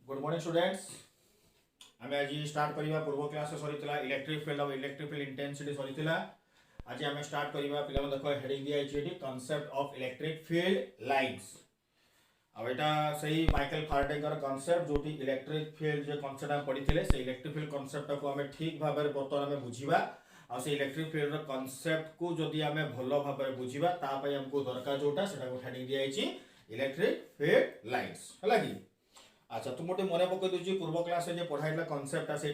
Good morning students. आम आज start करवा पूर्व क्लास सरीला इलेक्ट्रिक फील्ड और इलेक्ट्रिक फील्ड इंटेंसिटी सरीला। आज आम स्टार्ट करवा पे देख हेडिंग दिखाई concept of electric field lines. अब यहाँ से माइकल फाराडेंकर कॉन्सेप्ट जो इलेक्ट्रिक फील्ड जो कॉन्सेप्ट आम पढ़ी से इलेक्ट्रिक फील्ड कॉन्सेप्ट को आम ठीक भाव में बर्तमान बुझा आ से इलेक्ट्रिक फील्ड कॉन्सेप्ट को जदि आम भल भाव में बुझा आमको दरकार जोटा से हेडिंग दिखाई इलेक्ट्रिक फील्ड लाइन्स है कि। अच्छा तुम गोटे मन पकई दूसरी पूर्व क्लास में पढ़ाई कॉन्सेप्ट से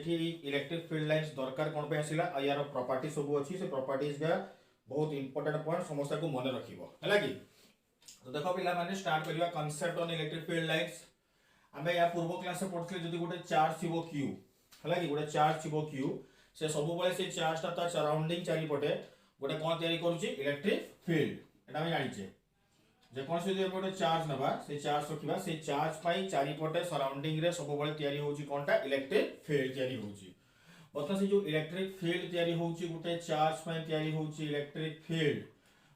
इलेक्ट्रिक फील्ड लाइन्स दरकार कौन पे आसला यार प्रॉपर्टी सब अच्छी से प्रॉपर्टीज का बहुत इंपोर्टेंट पॉइंट समस्त को मन रखा कि। तो देख पे स्टार्ट करवा concept on electric field lines. आम या पूर्व क्लास में पढ़ते जो गोटे चार्ज थी क्यू है कि गोटे चार्ज थी क्यू से सब से चार्जटा सराउंडिंग चारिपटे गोटे कौन या इलेक्ट्रिक फील्ड यहाँ जाचे जेकोसी गोटे चार्ज नवा से चार्ज रखा से चार्ज पाई चारिपटे सराउंडिंग रे सब बड़े कौनटा इलेक्ट्रिक फील्ड बर्तमान से जो इलेक्ट्रिक फील्ड गोटे चार्ज पाई इलेक्ट्रिक फील्ड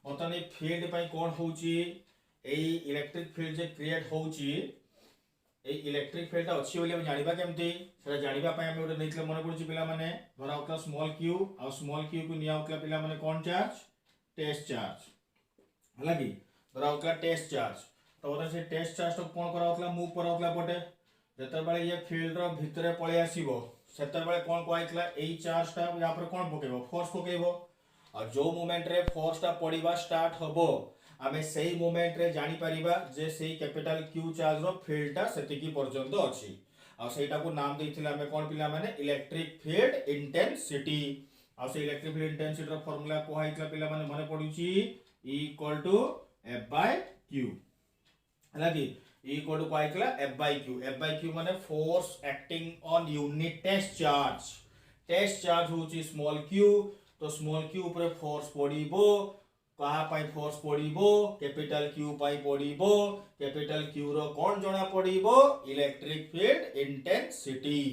बर्तमान ये फील्ड पाई कौन होची इलेक्ट्रिक फील्ड जे क्रिएट होची इलेक्ट्रिक फील्ड अच्छी बोली जानवा केमती से जानवाई आम गोटे नहीं मन पड़ी पिला माने धरा होता स्मॉल क्यू आ स्मॉल क्यू को निया होता पिला माने कौन चार्ज टेस्ट चार्ज है कि धरा होता टेस्ट चार्ज। तो बता से टेस्ट चार्ज तो कौन करा मूव करा पटे जिते ये फील्ड भितर पलि आसो से कौन कहला यही चार्जटा या कौन पकेब फोर्स पकेब और जो मोमेंट रे फोर्सटा पड़ा स्टार्ट हम आम से मोमेंट रे जानी परिबा जे से कैपिटल क्यू चार्ज रो फील्डटा सेतिकी पर्यंत अच्छी आ सेटा को नाम देथिला हमें कौन पिला माने इलेक्ट्रिक फील्ड इंटेंसिटी आ से इलेक्ट्रिक फील्ड इंटेंसिटी रो फार्मूला कोहाइतला पिला माने माने पडुची E equal to F by Q है कि E इक्वल टू कोहाइतला F by Q माने force acting on unit test charge होची स्मॉल q तो स्मॉल q ऊपर फोर्स पड़िबो कहा पाई फोर्स पड़िबो कैपिटल Q पाई पड़िबो कैपिटल Q रो कौन जणा पड़िबो इलेक्ट्रिक फील्ड इंटेंसिटी।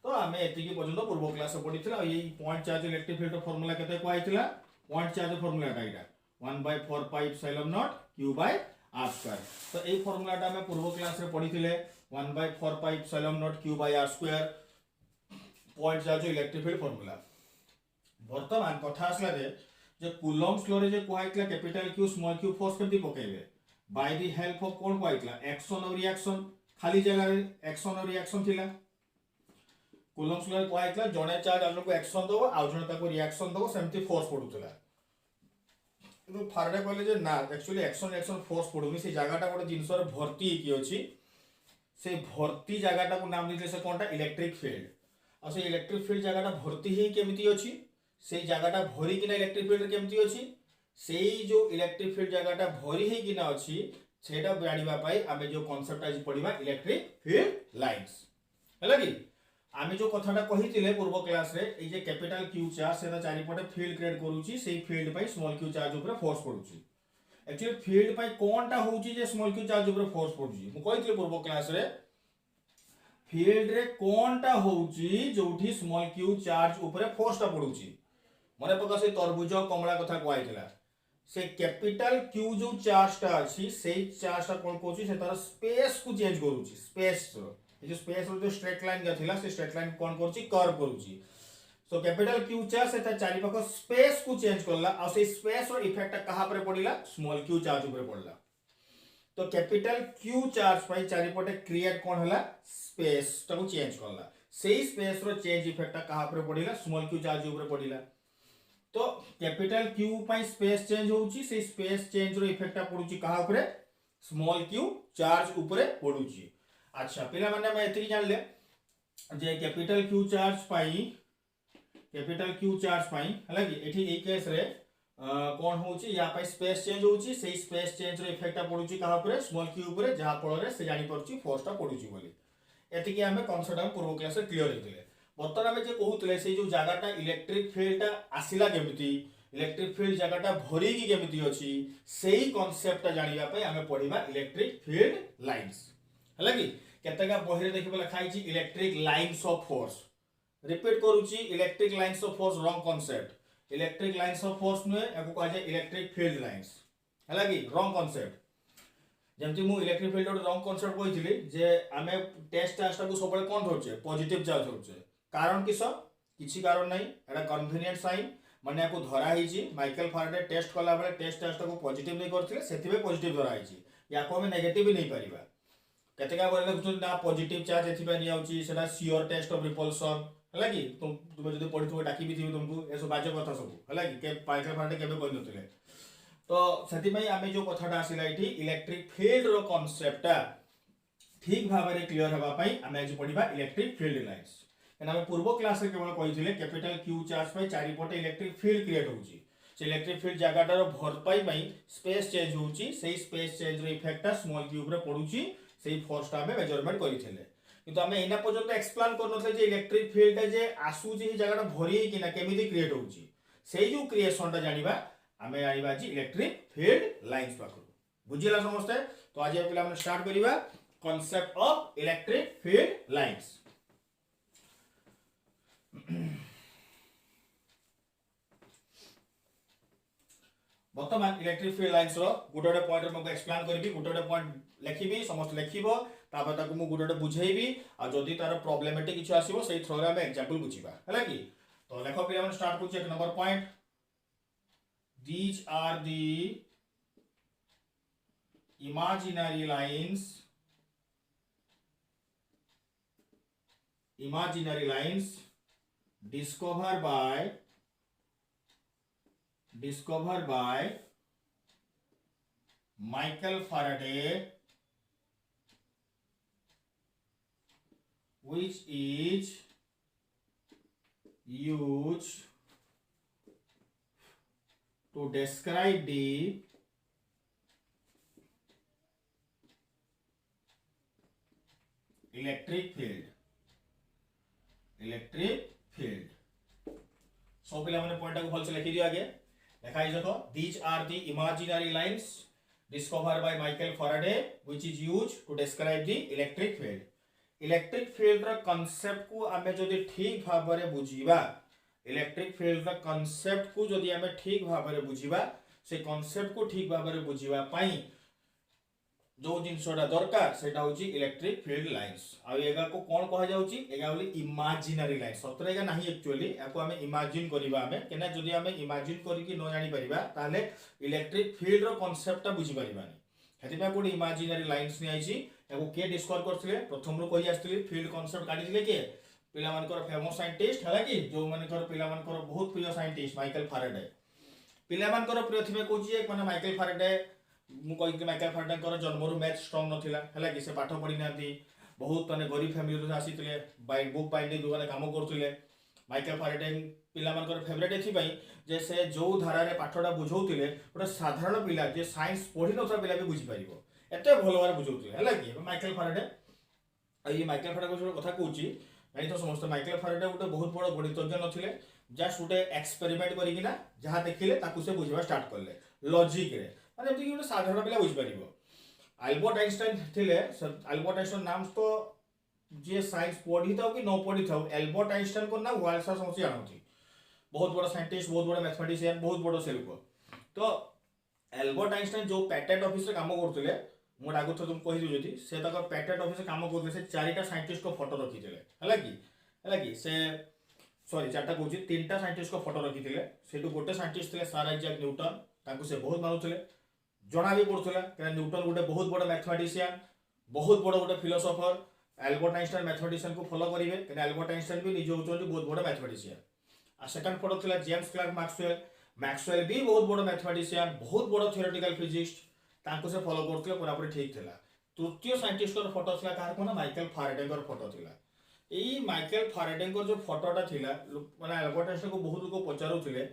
तो आमे एतिकी पर्यंत पूर्व क्लास में पढ़ीथिला ये पॉइंट चार्ज इलेक्ट्रिक फील्ड रो फार्मूला केते कोहाइतला पॉइंट चार्ज फार्मूला एटा 1/4 pi epsilon naught Q by r square. तो এই ফার্মুলাটা আমি পূর্ব ক্লাসে পড়িছিলে 1/4 pi epsilon naught Q by r square point charge electric field formula. বর্তমান কথা আসলা যে কুলম্বস ল রে যে কোহাইতলা capital Q small q force केमती पकेबे बाय द हेल्प ऑफ कोन कोहाइतला एक्शन और रिएक्शन खाली जगह रे एक्शन और रिएक्शन थिला कुलम्बस ल रे कोहाइतला जणे चार्ज आलो को एक्शन दबो आ जणे ताको रिएक्शन दबो सेमती फोर्स पडुतला। तो फाराडे कहले जे ना एक्चुअली एक्शन फोर्स पड़ुनी से जगहटा गोटे जिनस भर्ती की अच्छी से भर्ती जगहटा को नाम देते से कौनटा इलेक्ट्रिक फील्ड और से इलेक्ट्रिक फील्ड जगहटा भर्ती ही केमिति अच्छी से जगहटा भरी किना इलेक्ट्रिक फील्ड केमिति अच्छी से जो इलेक्ट्रिक फील्ड जगहटा भरी ही किना अच्छी सेटा जानिबा पाई आमे जो कांसेप्ट आज पढिबा इलेक्ट्रिक फील्ड लाइन्स हैला कि। आमे जो कथाटा कहिथिले पूर्व क्लास रे ए जे कैपिटल Q चार्ज सेटा चारिपटे फील्ड क्रिएट करूची सेही फील्ड पई स्मॉल q चार्ज ऊपर फोर्स पडुची एक्चुअली फील्ड पई कोनटा होची जे स्मॉल q चार्ज ऊपर फोर्स पडुची मु कहिथिले पूर्व क्लास रे फील्ड रे कोनटा होची जोठी स्मॉल q चार्ज ऊपर फोर्सटा पडुची मने पका से तरबुज कमला कथा कहैतिला से कैपिटल Q जो चार्जटा अछि सेही चार्जटा कोन कोची से तार स्पेस को चेंज करूची स्पेस जो स्पेस रो जो स्ट्रेट लाइन का थिला से स्ट्रेट लाइन कोन करूची कर्व करूची सो कैपिटल Q चार्ज से चारि पाख स्पेस को चेंज करला आ से स्पेस रो इफेक्ट कहा पर पडिला स्मॉल q चार्ज ऊपर पडला। तो कैपिटल Q चार्ज पाई चारि पटे क्रिएट कोन हला स्पेस ताको चेंज करला सेही स्पेस रो चेंज इफेक्ट कहा पर पडिला स्मॉल q चार्ज ऊपर पडिला। तो कैपिटल Q पाई स्पेस चेंज होउची से स्पेस चेंज रो इफेक्ट पडुची कहा ऊपर स्मॉल q चार्ज ऊपर पडुची। अच्छा पिला माने मैं एतिकी जान ले जे कैपिटल Q चार्ज पाई हला कि एठी ए केस रे कोन होची या पाई स्पेस चेंज होची सेही स्पेस चेंज रो इफेक्ट पडुची कहा ऊपर स्मॉल q ऊपर जहा फल रे से जानि परची फोर्सटा पडुची बोली एतिकी हमें कांसेप्ट हम पूर्व क्लास रे क्लियर हेतिले। बर्तमान हमें जे कहउतले से जो जगाटा इलेक्ट्रिक फील्डटा आसिला केमिति इलेक्ट्रिक फील्ड जगाटा भरी की केमिति अछि सेही कांसेप्टटा जानिबा पई हमें पढिबा इलेक्ट्रिक फील्ड लाइन्स हला कि केतेका बहिरे देखिबा लिखाइछि electric lines of force repeat करूछि electric lines of force wrong concept electric lines of force नुहे एको कहा जाय इलेक्ट्रिक फील्ड लाइन्स हला कि रॉन्ग कांसेप्ट जमती मु इलेक्ट्रिक फील्ड गोटे रंग कनसेप्ट कही जे आम टेस्ट चार्ज टाक सब कौन धरचे पॉजिटिव चार्ज धरचे कारण किस किसी कारण नहीं एटा कन्वीनियंट साइन माने आपको धरा ही माइकल फाराडे टेस्ट कला बेले टेस्ट चार्ज टाक पॉजिटिव नहीं करथिले सेतिबे पॉजिटिव धरा ही याको हम नेगेटिव नहीं परिबा केतेका बोले देखुन ना पॉजिटिव चार्ज एथिबा नि आउची सेटा सियोर टेस्ट ऑफ रिपल्सन हला कि तुम जदी पढिथो डाकी भी थी तुमको एसो बाजे कथा सब हला कि के माइकल फाराडे केबे कहि नथिले तो सेति आम जो कथाटा आसला ये इलेक्ट्रिक फील्ड रो कॉन्सेप्ट ठीक भाव में क्लियर होगा आम आज पढ़ा इलेक्ट्रिक फील्ड लाइन्स कहना आम पूर्व क्लास में केवल कही कैपिटल क्यू चार्ज पे चारिपटे इलेक्ट्रिक फील्ड क्रिएट होची से इलेक्ट्रिक फील्ड जगटार भरपाई स्पेस चेंज होची से स्पेस चेंज रो इफेक्ट स्मॉल क्यूब रे पडुची से फोर्स टा हमें मेजरमेंट करथिले किंतु आम एना पर्यंत एक्सप्लेन करनथले जे इलेक्ट्रिक फील्ड जे आसुची ही जगटा भरी किना केमिति क्रिएट होची से जो क्रिएशन टा जानिबा आमे आइबा जी इलेक्ट्रिक फील्ड लाइन्स पाखरु बुझिला समस्ते तो आज पिला हम स्टार्ट करिबा concept of electric field lines बर्तमान इलेक्ट्रिक फील्ड लाइन्स रो गुटे पॉइंट मको एक्सप्लेन करबी गुटे पॉइंट लिखिबी समस्त लिखिबो तापर ताकू मु गुटे बुझेइबी आ जदी तार प्रॉब्लमेटिक किछ आसीबो सेही थ्रो रे हम एग्जांपल बुझिबा हैला कि तो लेखो पिला हम स्टार्ट करछ एक number point these are the imaginary lines discovered by Michael Faraday, which is used to describe the electric field सब पिला माने पॉइंट को भलसे लिखि दियो आगे लिखा है देखो these are the imaginary lines discovered by Michael Faraday which is used to describe the electric field रा कांसेप्ट को आमे जदी ठीक भाव रे बुझीबा इलेक्ट्रिक फील्ड रा कांसेप्ट को जदी हमें ठीक भाव में बुझीबा से कांसेप्ट को ठीक भाव में बुझीबा पाई जो जिनसोडा दरकार सेटा होची इलेक्ट्रिक फील्ड लाइन्स आ एगा को कोन कहा जाउची एगा होली इमेजिनरी लाइन सतरे एगा नाही एक्चुअली याको हमें इमेजिन करिबा हमें केना जदी हमें इमेजिन करी कि न जानि परिबा ताले इलेक्ट्रिक फील्ड रो कांसेप्टटा बुझी परिबानी हेतिबा कोडी इमेजिनरी लाइन्स नि आइची याको के डिस्कवर करथिले प्रथम रो कहि आस्थिले फील्ड कांसेप्ट काढिथिले के पिला मानकर फेमस साइंटिस्ट हला कि जो मानकर पिला मानकर बहुत प्रिय साइंटिस्ट माइकल फाराडे पिला मानकर प्रिय थिबे कोची एक माने माइकल फाराडे मु कहि कि माइकल फाराडे कर जन्मरु मैथ स्ट्रांग नथिला हला कि से पाठ पढि नाथि बहुत माने गरीब फैमिली रो आसीथिले बाय बुक बाइंडिंग दुकान काम करथिले माइकल फाराडे पिला मानकर फेवरेट एथि पई जे से जो धारा रे पाठडा बुझौथिले ओटा साधारण पिला जे साइंस पढि नथरा पिला भी बुझि परिबो एते भलो बार बुझौथिले हला कि माइकल फाराडे आ ये माइकल फाराडे को कथा कहूची नहीं तो समस्त माइकल फाराडे गोटे बहुत बड़ गणितज्ञ नथिले जस्ट गोटे एक्सपेरिमेंट करिकिना जहा देखिले ताकू से बुझवा स्टार्ट करले लॉजिक रे माने एमति गोटे साधारण पिला बुझ परिबो अल्बर्ट आइंस्टाइन थिले अल्बर्ट आइंस्टाइन नाम तो जे साइंस पढी थाउ कि न पढी थाउ अल्बर्ट आइंस्टाइन को ना वर्ल्ड सा समझी जानथि बहुत बड़ साइंटिस्ट बहुत बड़ मैथमेटिशियन बहुत बड़ सेल्फ तो अल्बर्ट आइंस्टाइन जो पेटेंट ऑफिस रे काम करथले मोर आगु तो तुम कहि दियो जदी से तक पेटेंट ऑफिस काम करथले से चारिटा साइंटिस्ट को फोटो रखिथिले हला कि से सॉरी चारटा कहूची तीनटा साइंटिस्ट को फोटो रखिथिले सेटु गोटे साइंटिस्ट थिले सर आइजैक न्यूटन ताकू से बहुत मानुथिले जणा भी पड़ुथिला कि न्यूटन गोटे बहुत बड़ मैथमेटिशियन बहुत बड़ गोटे फिलोसोफर अल्बर्ट आइंस्टाइन मैथमेटिशियन को फॉलो करिवे कि अल्बर्ट आइंस्टाइन भी निज होचोंती बहुत बड़ मैथमेटिशियन आ सेकंड फोटो थिला जेम्स क्लार्क मैक्सवेल भी बहुत बड़ मैथमेटिशियन बहुत बड़ थ्योरेटिकल फिजिस्ट तांको से फॉलो करथिले पूरापूरी ठीक थिला तृतीय साइंटिस्ट को फोटो थिला कार कोना माइकल फाराडे को फोटो थिला एई माइकल फाराडे को जो फोटोटा थिला माने अल्बर्ट आइंस्टाइन को बहुत लोग पचारुथिले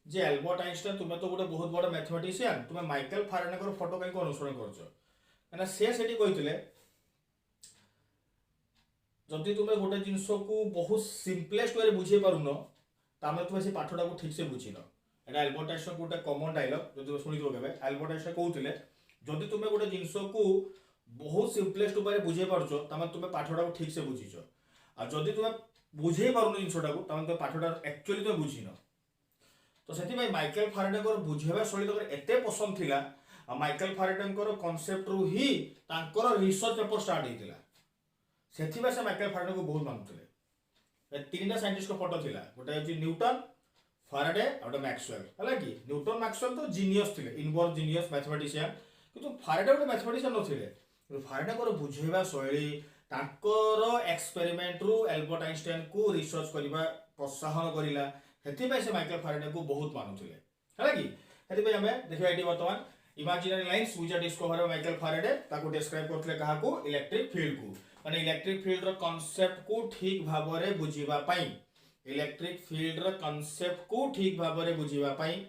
जे अल्बर्ट आइंस्टाइन तुमे तो गोटे बहुत बड़ मैथमेटिशियन तुमे माइकल फाराडे को फोटो कहीं अनुसरण करछो माने से सेठी कहिथिले जदि तुमे गोटे जिंस को बहुत सिंपलेस्ट वे बुझे पारुनो तामे तुमे से पाठटा को ठीक से बुझिनो एटा अल्बर्ट आइंस्टाइन गोटे कॉमन डायलॉग जदि सुनिथो केबे अल्बर्ट आइंस्टाइन कहउथिले जदि तुमे गोटे जिंस को बहुत सिंपलेस्ट वे बुझे पारछो तामे तुमे पाठटा को ठीक से बुझिछो आ जदि तुमे बुझे पारुनो जिंसटा को तामे तो पाठटा एक्चुअली तुमे बुझिनो तो सेति भाई माइकल फाराडे को बुझेबा शैली तो एते पसंद थिला आ माइकल फाराडेंकर कांसेप्ट रु ही तांकर रिसर्च पेपर स्टार्ट हेतिला सेथिबा से माइकल फाराडे को बहुत मानुतले तीनटा साइंटिस्ट को फोटो थिला गोटे अछि न्यूटन फाराडे और मैक्सवेल हला कि न्यूटन मैक्सवेल तो जीनियस थिले इनबोर्न जीनियस मैथमेटिशियन किंतु फाराडे गोटे मैथमेटिशियन नथिले किंतु फाराडे को बुझेबा शैली तांकर एक्सपेरिमेंट रु एल्बर्ट आइंस्टाइन को रिसर्च करबा प्रोत्साहन करिला हेतिबा से माइकल फाराडे को बहुत मानुतले हला कि हेतिबा हमें देखिबा एटी वर्तमान imaginary lines which are discovered by Michael Faraday ताको डिस्क्राइब करथले कहा को इलेक्ट्रिक फील्ड को माने इलेक्ट्रिक फील्ड रो कांसेप्ट को ठीक भाबरे बुझिबा पई इलेक्ट्रिक फील्ड रो कांसेप्ट को ठीक भाबरे बुझिबा पई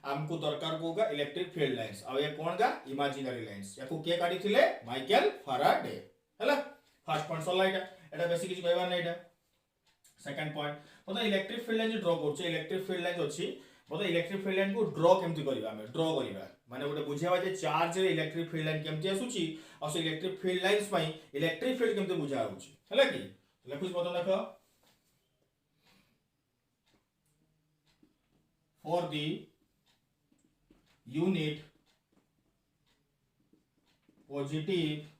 हमको दरकार होगा इलेक्ट्रिक फील्ड लाइंस आ ये कोन गा इमेजिनरी लाइंस याको के काडी थिले माइकल फाराडे हला फर्स्ट पॉइंट सला एटा बेसिक किछ कहबा नै एटा सेकंड पॉइंट मतलब इलेक्ट्रिक फील्ड लाइन ड्रॉ करछ इलेक्ट्रिक फील्ड लाइन अछि मतलब इलेक्ट्रिक फील्ड लाइन को ड्रॉ केमति करबा हमें ड्रॉ करबा माने गोटे बुझावा जे चार्ज रे इलेक्ट्रिक फील्ड लाइन केमति आसुची और से इलेक्ट्रिक फील्ड लाइंस पई इलेक्ट्रिक फील्ड केमति बुझा होची हला कि लेखुस बतन देखो फॉर द यूनिट पॉजिटिव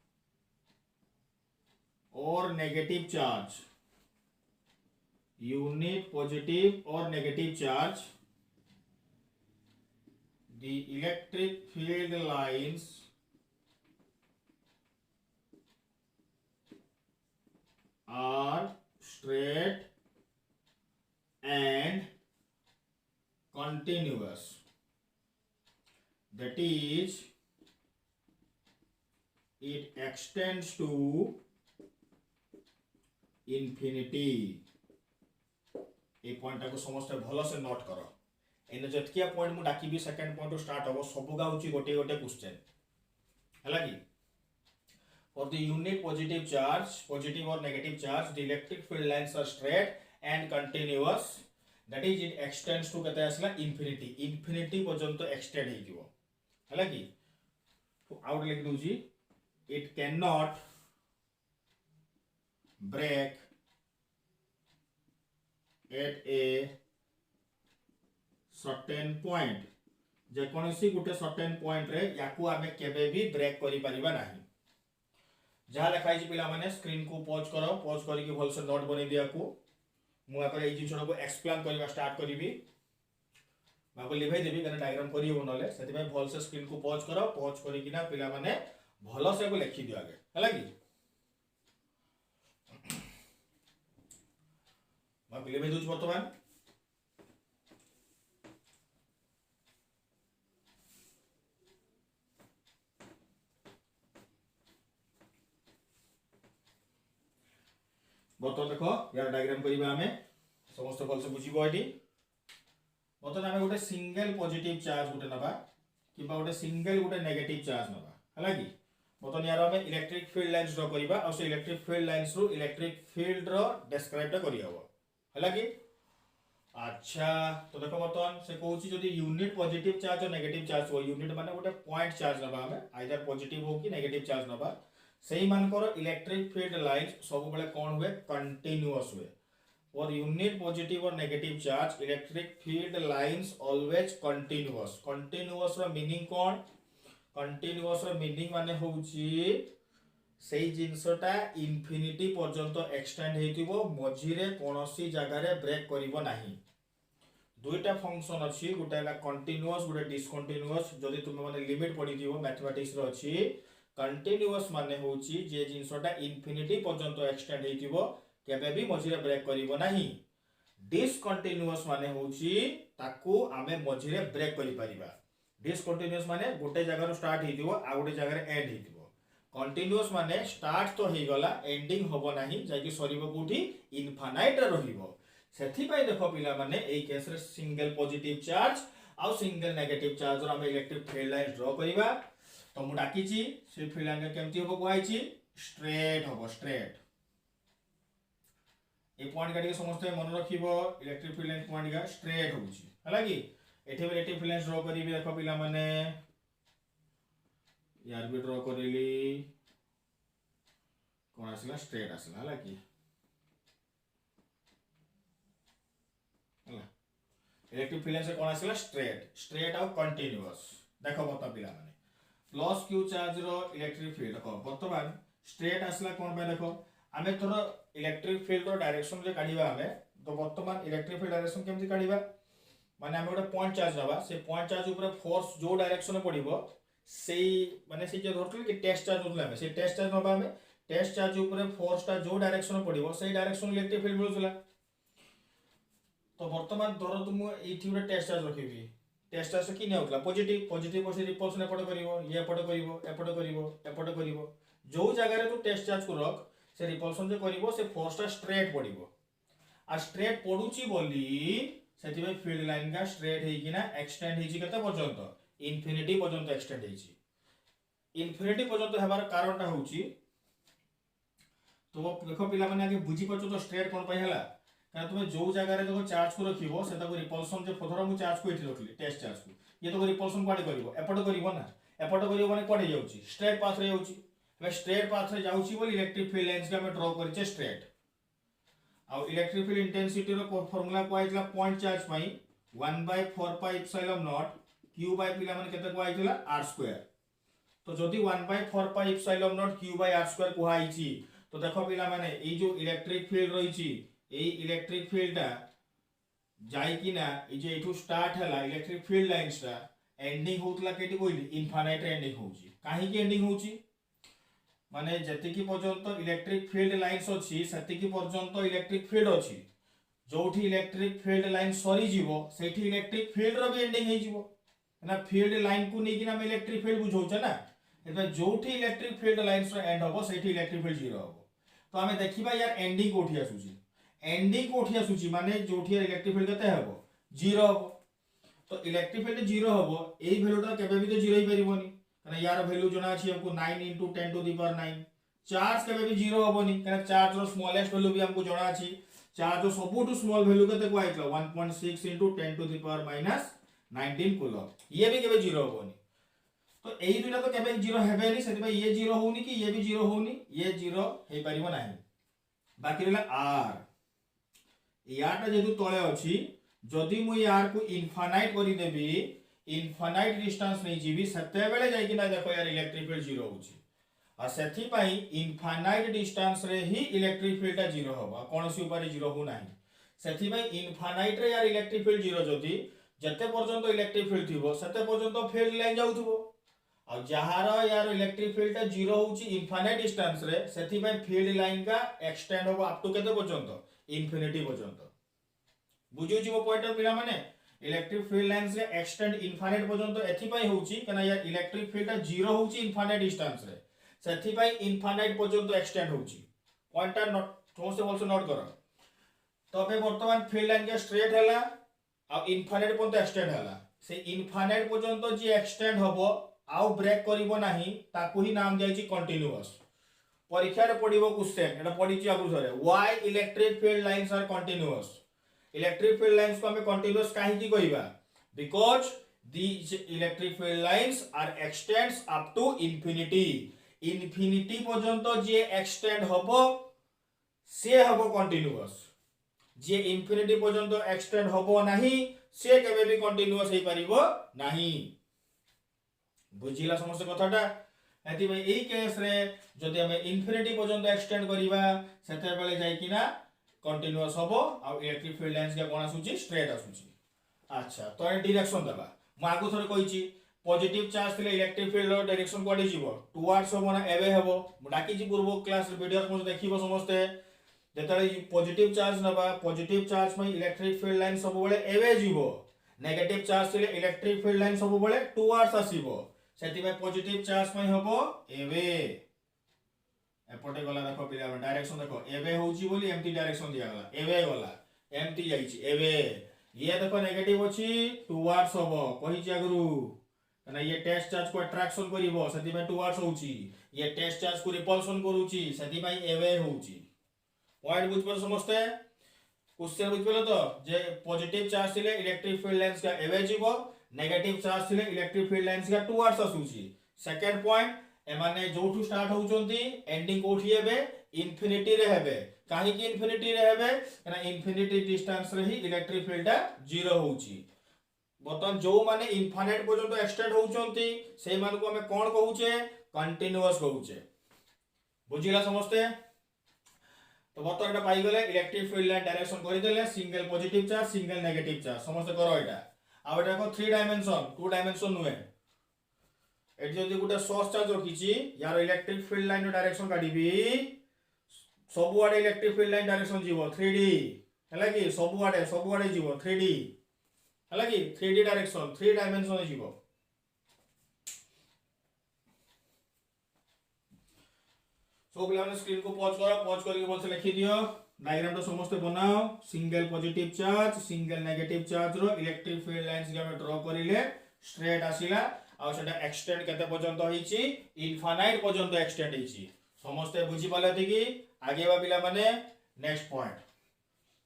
और negative charge unit positive or negative charge the electric field lines are straight and continuous that is it extends to infinity A point को समस्त भलो से नोट करो एने जतकिया पॉइंट मु डाकिबी सेकंड पॉइंट स्टार्ट हो सब गाउची गोटे गोटे क्वेश्चन हला कि फॉर द यूनिट पॉजिटिव और negative charge the electric field lines are straight and continuous that is it extends to कते आसला इंफिनिटी पर्यंत एक्सटेंड हे जिवो हला कि तो आउट लिख दूजी it can not break at a certain point जे कोनसी गुटे सर्टेन पॉइंट रे याकू आमे केबे भी ब्रेक करि परिबा नाही जहा लिखाई छी पिला माने स्क्रीन को पॉज करो पॉज करी कि भल से नोट बनै दिया को मु आपर एई जिंसो को एक्सप्लेन करबा स्टार्ट करबी बाबू लिभाई देबी कने डायग्राम करी हो नले सेति में भल से स्क्रीन को पॉज करो पॉज करी कि ना पिला माने भलो से को लिखि दियो आगे हला कि लिखे दूच बर्तमान बर्तमान देखो यार डायग्राम करिबा हमें समस्त भल से बुझिबो एटी बर्तमान हमें गोटे सिंगल पॉजिटिव चार्ज गोटे नबा किबा गोटे सिंगल गोटे नेगेटिव चार्ज नबा हला कि बर्तमान यार हमें इलेक्ट्रिक फील्ड लाइंस ड्रॉ करिबा और से इलेक्ट्रिक फील्ड लाइंस रो इलेक्ट्रिक फील्ड रो डिस्क्राइब करि हबो हला कि अच्छा तो देखो बर्तमान से कहूची जदी यूनिट पॉजिटिव चार्ज और नेगेटिव चार्ज हो यूनिट माने गोटे पॉइंट चार्ज नबा हमें आइदर पॉजिटिव हो कि नेगेटिव चार्ज नबा सेही मानकर इलेक्ट्रिक फील्ड लाइंस सब बेले कोन हुए कंटीन्यूअस हुए और यूनिट पॉजिटिव और negative charge electric field lines always continuous रो मीनिंग कोन कंटीन्यूअस रो मीनिंग माने होची सेही जिंसटा इंफिनिटी पर्यंत एक्सटेंड हेतिबो मझिरे कोनोसी जगह रे ब्रेक करिवो नाही दुईटा फंक्शन अछि गोटेला कंटीन्यूअस गोटे डिसकंटीन्यूअस जदि तुम माने लिमिट पढि दियो मैथमेटिक्स रो अछि कंटीन्यूअस माने होची जे जिंसटा इंफिनिटी पर्यंत एक्सटेंड हेतिबो केबे भी मझिरे ब्रेक करिवो नाही डिसकंटीन्यूअस माने होची ताकू आमे मझिरे ब्रेक करि परिबा डिसकंटीन्यूअस माने गोटे जगह रो स्टार्ट हेतिबो आ गोटे जगह रे एंड हेतिबो कंटीन्यूअस माने स्टार्ट तो हे गला एंडिंग होबो नाही जाकी सरीबो कोठी इनफाइनाइट रहिबो सेथि पय देखो पिला माने एई केस रे सिंगल पॉजिटिव चार्ज आ सिंगल नेगेटिव चार्ज रो हम इलेक्ट्रिक फील्ड लाइन ड्रॉ करिबा तो मु डाकी छी से फील्ड लाइन केमति होबो कोहाई छी स्ट्रेट होबो स्ट्रेट ए पॉइंट गाडी समस्त मन रखिबो इलेक्ट्रिक फील्ड लाइन पॉइंट गा स्ट्रेट होउची हला कि एठे इलेक्ट्रिक फील्ड लाइन ड्रॉ करिबे देखो पिला माने यार भी ड्रॉ करिली कोन आसला स्ट्रेट आसला हला कि हला इलेक्ट्रिक फील्ड से कोन आसला स्ट्रेट और कंटीन्यूअस देखो बता पिला माने प्लस क्यू चार्ज रो इलेक्ट्रिक फील्ड देखो वर्तमान स्ट्रेट आसला कोन पे देखो आमे थोर इलेक्ट्रिक फील्ड रो डायरेक्शन जे काढिबा आमे तो वर्तमान इलेक्ट्रिक फील्ड डायरेक्शन केमति काढिबा माने आमे गोटे पॉइंट चार्ज नबा से पॉइंट चार्ज ऊपर फोर्स जो डायरेक्शन पड़िबो सेई माने से जे धरतल कि टेस्ट चार्ज होतला आमे से टेस्ट चार्ज नबा आमे टेस्ट चार्ज ऊपर फोर्स टा जो डायरेक्शन पड़िबो सेई डायरेक्शन इलेक्ट्रिक फील्ड मिलुतला तो वर्तमान धर तुम एठी गोटे टेस्ट चार्ज रखिबी टेस्ट चार्ज कि नै होतला पॉजिटिव पॉजिटिव पॉजिटिव रिपल्सन एपट करिवो ये एपट करिवो एपट करिवो एपट करिवो जो जगह रे तू टेस्ट चार्ज को रख से रिपल्सन जे करिवो से फोर्स टा स्ट्रेट पड़िबो आ स्ट्रेट पडुची बोली सेति में फील्ड लाइन का स्ट्रेट हेई किना एक्सटेंड हेई केते पर्यंत इन्फिनिटी पर्यंत एक्सटेंड हेई इन्फिनिटी पर्यंत हेबार कारण टा होची तो देखो पिला माने आगे बुझी पछो तो स्ट्रेट कोन पय हला कारण तुम जो जगह रे देखो चार्ज को रखिबो से ताको रिपल्सन जे फथरा मु चार्ज को एठी रखली टेस्ट चार्ज को ये तो रिपल्सन कोड करिवो एपट करिवो ना एपट करिवो माने कोड जाउची स्ट्रेट पाथ रे जाउची बे स्ट्रेट पाथ रे जाउची बोली इलेक्ट्रिक फील्ड लाइंस के हम ड्रा करचे स्ट्रेट आ इलेक्ट्रिक फील्ड इंटेंसिटी रो फार्मूला को आइतला पॉइंट चार्ज पई 1/4 pi epsilon naught q by पिला माने केते को आइतला r2 तो जदी 1/4 pi epsilon naught q by r2 को आइची तो देखो पिला माने ए जो इलेक्ट्रिक फील्ड रहिची ए इलेक्ट्रिक फील्ड टा जाई कि ना ए जे एठू स्टार्ट हला इलेक्ट्रिक फील्ड लाइंस टा एंडिंग होतला केटी कोइली इनफाइनाइट एंडिंग होची काहे की एंडिंग होची माने जति की पर्यंत इलेक्ट्रिक फील्ड लाइंस अछि सति की पर्यंत इलेक्ट्रिक फील्ड अछि जोठी इलेक्ट्रिक फील्ड लाइन सरी जीवो सेठी इलेक्ट्रिक फील्ड रो भी एंडिंग हे जीवो ना फील्ड लाइन को नेकी ना इलेक्ट्रिक फील्ड बुझौ छ ना एतबे जोठी इलेक्ट्रिक फील्ड लाइंस रो एंड होबो सेठी इलेक्ट्रिक फील्ड जीरो होबो तो हमें देखिबा यार एंडिंग कोठी आसुची एंडिंग कोठी आसुची माने जोठी इलेक्ट्रिक फील्ड कते हबो जीरो हबो तो इलेक्ट्रिक फील्ड जीरो हबो एई वैल्यूटा केबे भी तो जीरो ही परिबोनी कारण यार वैल्यू जोना अछि हमको 9 * 10 टू द पावर 9 चार्ज केबे भी जीरो हबोनी कारण चार्ज रो स्मॉलेस्ट वैल्यू भी हमको जोना अछि चार्ज रो सबुटु स्मॉल वैल्यू कते को आइतला 1.6 * 10 टू द पावर -19 कूलम ये भी केबे जीरो हबोनी तो एई दुटा तो केबे जीरो हेबेनी सेति भाई ये जीरो होउनी कि ये भी जीरो होउनी ये जीरो हे परिबो नाही बाकी रहला r याटा जेतु तळे अछि जदि मु यार को इनफाइनाइट करि देबी इनफाइनाइट डिस्टेंस नै जीवी सत्य बेले जाय कि ना देखो यार इलेक्ट्रिक फील्ड जीरो होची आ सेथि पई इनफाइनाइट डिस्टेंस रे ही इलेक्ट्रिक फील्ड ता जीरो होबा कोनसी ऊपर जीरो हो नाही सेथि पई इनफाइनाइट रे यार इलेक्ट्रिक फील्ड जीरो जदि जते पर्यंत इलेक्ट्रिक फील्ड थिबो सते पर्यंत फील्ड लाइन जाउथबो आ जहार यार इलेक्ट्रिक फील्ड ता जीरो होची इनफाइनाइट डिस्टेंस रे सेथि पई फील्ड लाइन का एक्सटेंड होबो अप टू केते पर्यंत इन्फिनिटी पर्यंत बुझियो जी वो पॉइंट पिला माने इलेक्ट्रिक फील्ड लाइंस रे एक्सटेंड इनफाइनाइट पर्यंत एथि पई होची कना यार इलेक्ट्रिक फील्ड ता जीरो होची इनफाइनाइट डिस्टेंस रे सेथि पई इनफाइनाइट पर्यंत एक्सटेंड होची पॉइंट नोट थोसे आल्सो नोट करो तो बे वर्तमान फील्ड लाइन के स्ट्रेट हला आ इनफाइनाइट पर्यंत एक्सटेंड हला से इनफाइनाइट पर्यंत जे एक्सटेंड होबो आउ ब्रेक करिवो नाही ताकू ही नाम जायची कंटीन्यूअस परीक्षा रे पडिवो क्वेश्चन एटा पडिची आगु थरे why electric field lines are continuous electric field lines को हमें कंटीन्यूअस काहे की कहबा because these electric field lines are extends up to infinity infinity पर्यंत जे एक्सटेंड हबो से हबो कंटीन्यूअस जे इंफिनिटी पर्यंत एक्सटेंड हबो नाही से केबे भी कंटीन्यूअस हे परिबो नाही बुझिला समस्त कथाटा एति भाई एई केस रे जदि हमें इंफिनिटी पर्यंत एक्सटेंड करिबा सेते बेले जाय कि ना कंटीन्यूअस हबो आ इलेक्ट्रिक फील्ड लाइंस के कोन आसुची स्ट्रेट आसुची अच्छा तो ए डायरेक्शन देबा म आगु थरे कहिची पॉजिटिव चार्ज थिले इलेक्ट्रिक फील्ड रो डायरेक्शन कोडी जीवो टुवर्ड्स हबो ना एवे हबो म डाकी जी पूर्व क्लास वीडियो म देखिबो समस्ते जेतले पॉजिटिव चार्ज नबा पॉजिटिव चार्ज में इलेक्ट्रिक फील्ड लाइन सब बेले एवे जीवो नेगेटिव चार्ज थिले इलेक्ट्रिक फील्ड लाइन सब बेले टुवर्ड्स आसीबो सेति में पॉजिटिव चार्ज में हबो एवे एपटे गला देखो पिला डायरेक्शन देखो एवे होची बोली एम्प्टी डायरेक्शन दिया गला एवे गला एम्प्टी जाईची एवे ये देखो नेगेटिव अछि टुवर्ड्स हबो कहि जागरु कना ये टेस्ट चार्ज को अट्रैक्शन करिवो सेति में टुवर्ड्स होची ये टेस्ट चार्ज को रिपल्शन करूची सेति में एवे होची पॉइंट बुझ पर समझते क्वेश्चन बुझ पेलो तो जे पॉजिटिव चार्ज थिले इलेक्ट्रिक फील्ड लाइंस का एवे जीवो नेगेटिव चार्ज थिले इलेक्ट्रिक फील्ड लाइंस का टुवर्ड्स आसुची सेकंड पॉइंट एमाने जोठू स्टार्ट होउचोंती एंडिंग कोठी हेबे इन्फिनिटी रे हेबे काहे कि इन्फिनिटी रे हेबे ना इन्फिनिटी डिस्टेंस रे ही इलेक्ट्रिक फील्ड जीरो होउची बर्तमान जो माने इनफाइनाइट पर्यंत एक्सटेंड होउचंती सेही मान को हमें कोन कहूचे कंटीन्यूअस कहूचे बुझिला समझते तो बर्तमान एटा पाई गले इलेक्ट्रिक फील्ड लाइन डायरेक्शन करि देले single positive charge single negative charge समझते करो एटा आ एटा को 3 डायमेंशन 2 डायमेंशन नुए एटी जदि गुटे सोर्स चार्ज रखिछि यार इलेक्ट्रिक फील्ड लाइन डायरेक्शन काढिबी सब आडे इलेक्ट्रिक फील्ड लाइन डायरेक्शन जीवो 3D हैला कि सब आडे जीवो 3D हैला कि 3D डायरेक्शन 3 डायमेंशन जीवो सब पिला स्क्रीन को पॉज करके बोल से लिखि दियो डायग्राम तो समस्त बनाओ single positive charge single negative charge रो इलेक्ट्रिक फील्ड लाइंस के हम ड्रा करिले स्ट्रेट आसीला आ सेटा एक्सटेंड केते पर्यंत होईची इनफाइनाइट पर्यंत एक्सटेंड होईची समस्त बुझी पाले कि आगे बा पिला माने नेक्स्ट पॉइंट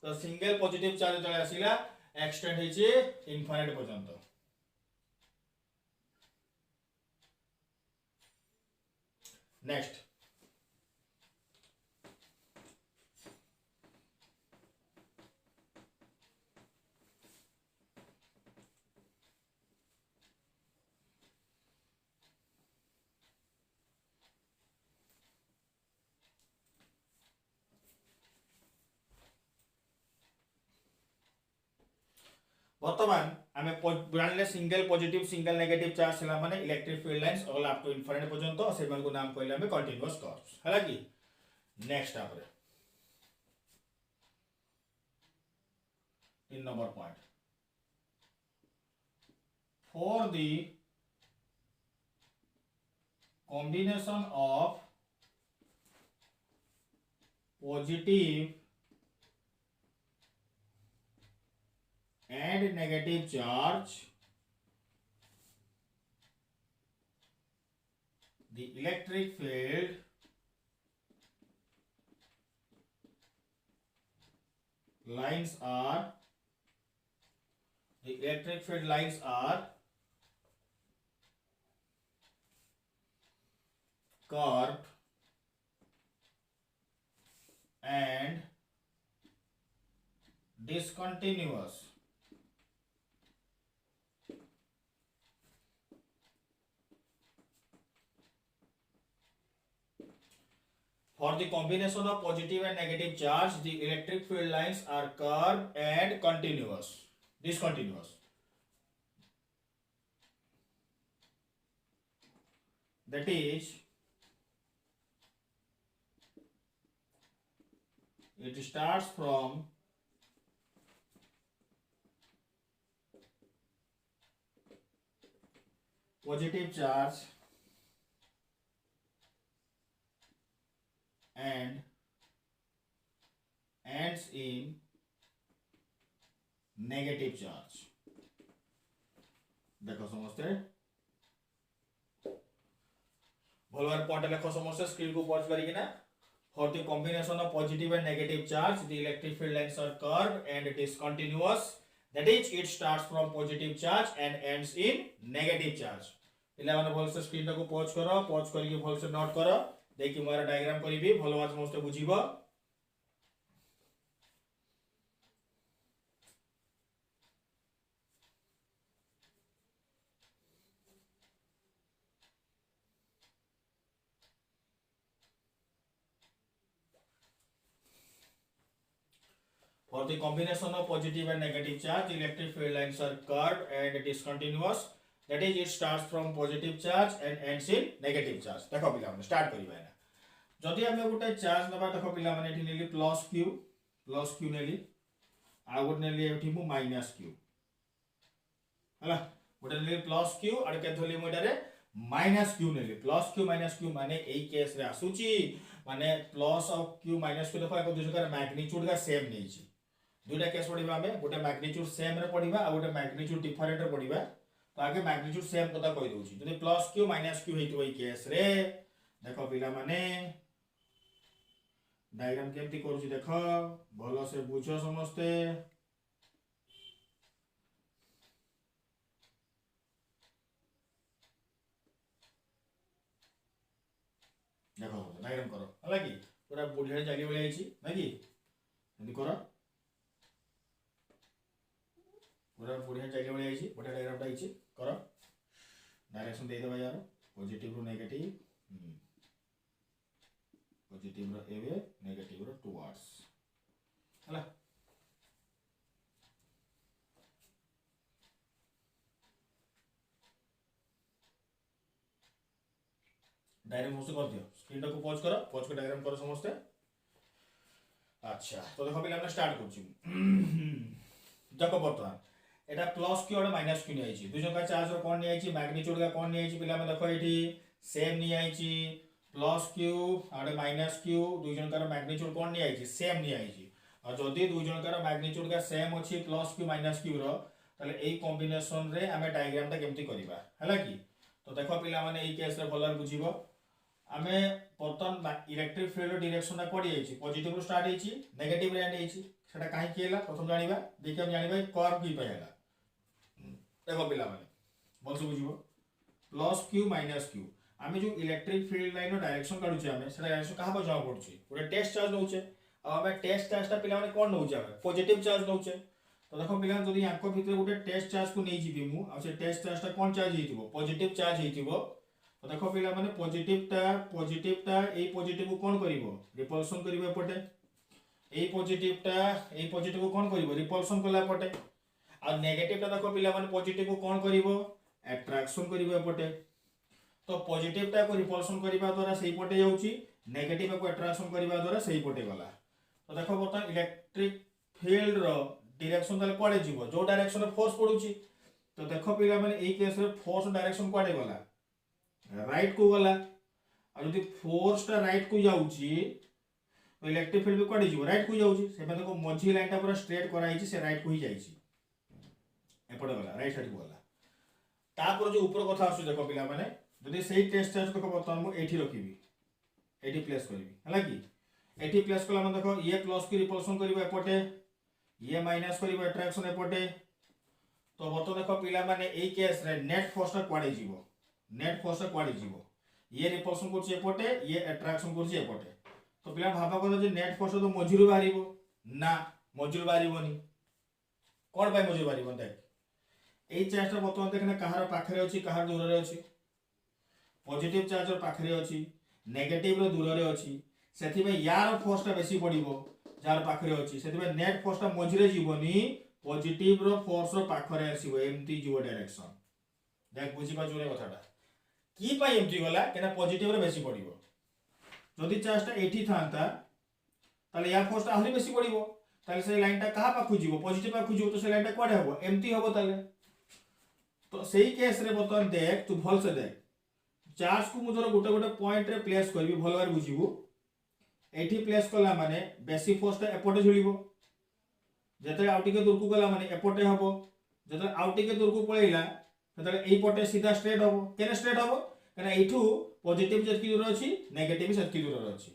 तो सिंगल पॉजिटिव चार्ज जले आसीला एक्सटेंड होईची इनफाइनाइट पर्यंत नेक्स्ट वर्तमान आमे ब्रांडले single positive single negative charge हला माने electric field lines all up to infinite पर्यंत से मान को नाम कहले हमें कंटीन्यूअस कर्व्स हला कि नेक्स्ट आपरे 3 number point for the combination of positive and negative charge the electric field lines are curved and discontinuous for the combination of positive and negative charge the electric field lines are curved and discontinuous that is it starts from positive charge and ends in negative charge देखो समझते भलवार point लिखो समझते screen को pause करिके ना for the combination of positive and negative charge the electric field lines are curved and it is continuous that is it starts from positive charge and ends in negative charge पिला माने भल से screen को pause करके भल से note करो देखि मोर डायग्राम करिबी भल बात समस्त बुझिबो For the combination of positive and negative charge, electric field lines are curved and discontinuous. That is, it starts from positive charge and ends in negative charge. देखो पिला माने स्टार्ट करिबा ना जदि हमें गोटे चार्ज नबा देखो पिला माने एठी नेली प्लस q नेली आ गोटे नेली एठी मु माइनस q हला गोटे नेली प्लस q आड के धोली मोटारे माइनस q नेली प्लस q माइनस q माने एई केस रे आसुची माने plus of q minus q देखो एक दूसरे का मैग्नीट्यूड का सेम नेची दुटा केस पढिबा हमें गोटे मैग्नीट्यूड सेम रे पढिबा आ गोटे मैग्नीट्यूड डिफरेंट रे पढिबा तो आगे मैग्नीट्यूड सेम कथा कहि दोछि जदि प्लस q माइनस q हेतु एई केस रे देखो पिला माने डायग्राम केमती करूछि देखो भलो से बुझो समस्ते देखो डायग्राम करो हला कि पूरा बुढ़िया जाली बोले आइछि ना कि एंदी करो पूरा बढ़िया चाहिए भाई आई बढ़िया डायग्रामटा आई कर डायरेक्शन दे दबा यार पॉजिटिव रो नेगेटिव पॉजिटिव रो एवे नेगेटिव रो टुवर्ड्स हला डायग्राम समस्त कर दियो स्क्रीन टाको पॉज कर डायग्राम करो समस्त अच्छा तो देखो पहले हमने स्टार्ट करछि देखो बर्तमान एटा प्लस क्यू और माइनस क्यू नहीं आई दुई जन का चार्ज रो कोन नहीं आई मैग्नीट्यूड का कोन नहीं आई पिला में देखो एठी सेम नहीं आई प्लस क्यू और माइनस क्यू दुई जन का मैग्नीट्यूड कोन नहीं आई सेम नहीं आई और जदी दुई जन का मैग्नीट्यूड का सेम अछि plus Q minus Q rho ताले एई कॉम्बिनेशन रे हमें डायग्राम ता केमती करबा हला कि तो देखो पिला माने एई केस रे भलर बुझिबो आमे बर्तन इलेक्ट्रिक फील्ड डायरेक्शन कोडी आइछि पॉजिटिव रो स्टार्ट आइछि नेगेटिव रे एंड आइछि सेटा काहे केला प्रथम जानिबा देखि हम जानिबा कर्व की पयला देखो पिला माने बोलसु बुझिबो प्लस क्यू माइनस क्यू आमे जो इलेक्ट्रिक फील्ड लाइन रो डायरेक्शन काढुछि आमे सेटा डायरेक्शन कहा पर जाव पडुछि पूरा टेस्ट चार्ज नउछे अब आमे टेस्ट चार्ज ता पिला माने कोन नउछे आमे पॉजिटिव चार्ज नउछे तो देखो पिला जदी आंको भितर गुटे टेस्ट चार्ज को नै जिबि मु आ से टेस्ट चार्ज ता कोन चार्ज हेतिबो पॉजिटिव चार्ज हेतिबो तो देखो पिला माने पॉजिटिव ता ए पॉजिटिव को कोन करिवो रिपल्सन करिवो एपटे ए पॉजिटिव को कोन करिवो रिपल्सन कला पटे आ नेगेटिव ता देखो पिला माने पॉजिटिव को कोन करिवो अट्रैक्शन करिवो एपटे तो पॉजिटिव ता को रिपल्सन करिवा द्वारा सेही पटे जाउची नेगेटिव को अट्रैक्शन करिवा द्वारा सेही पटे गला तो देखो बर्तमान इलेक्ट्रिक फील्ड रो डायरेक्शन ताले कोडे जीवो जो डायरेक्शन रे फोर्स पडुची तो देखो पिला माने एई केस रे फोर्स डायरेक्शन कोडे गला राइट को गला और यदि फोर्स ता राइट को जाउची तो इलेक्ट्रिक फील्ड भी कोडे जीवो राइट को जाउची सेबे देखो मझी लाइन ता पूरा स्ट्रेट कराइची से राइट को ही जाईची एपडे गला राइट साइड को गला तापर जो ऊपर कथा आसु देखो पिला माने जदि सेही टेस्ट चार्ज देखो बर्तमान मु एठी रखिबी एठी प्लेस करबी हला कि एठी प्लेस कला माने देखो ये प्लस की रिपल्सन करिवो एपटे ये माइनस करिवो अट्रैक्शन एपटे तो बर्तमान देखो पिला माने एई केस रे नेट फोर्स ता कोडे जीवो नेट फोर्स ता कोडे जीवो ये रिपल्सन करछि एपटे ये अट्रैक्शन करछि एपटे तो पिला भाबा को जे नेट फोर्स तो मझिरु बारिबो ना मझिरु बारिबोनी कोन पाई मझिरु बारिबो देख एई चार्ज ता बर्तमान देखना कहार पाखरे अछि कहार दूर रे अछि पॉजिटिव चार्ज रो पाखरे अछि नेगेटिव रो दूर रे अछि सेथि में यार फोर्स ता बेसी पडिबो जार पाखरे अछि सेथि में नेट फोर्स ता मझिरे जीवोनी पॉजिटिव रो फोर्स रो पाखरे आसीबो एम्ति जीवो डायरेक्शन देख बुझी पा जोरे कथाटा की पाई एम्ति गला केना पॉजिटिव रे बेसी पडिबो जदि चार्ज ता एठी थांता ताले या फोर्स ता आहुरी बेसी पडिबो ताले से लाइन ता कहा पाखु जीवो पॉजिटिव पाखु जीवो तो से लाइन ता कोडे हबो एम्ति हबो ताले तो सेही केस रे बतन देख तू भल से देख चार्ज को मुझर गोटे गोटे पॉइंट रे प्लेस करबी भल बार बुझिबो एठी प्लेस कला माने बेसी फोर्स ता एपटे झुलिबो जते आउटिके दूर को गला माने एपटे हबो जते आउटिके दूर को पळैला तले एई पटे सीधा स्ट्रेट हबो केने स्ट्रेट हबो केना एठू पॉजिटिव जेतकी दूर अछि नेगेटिव सेतकी दूर अछि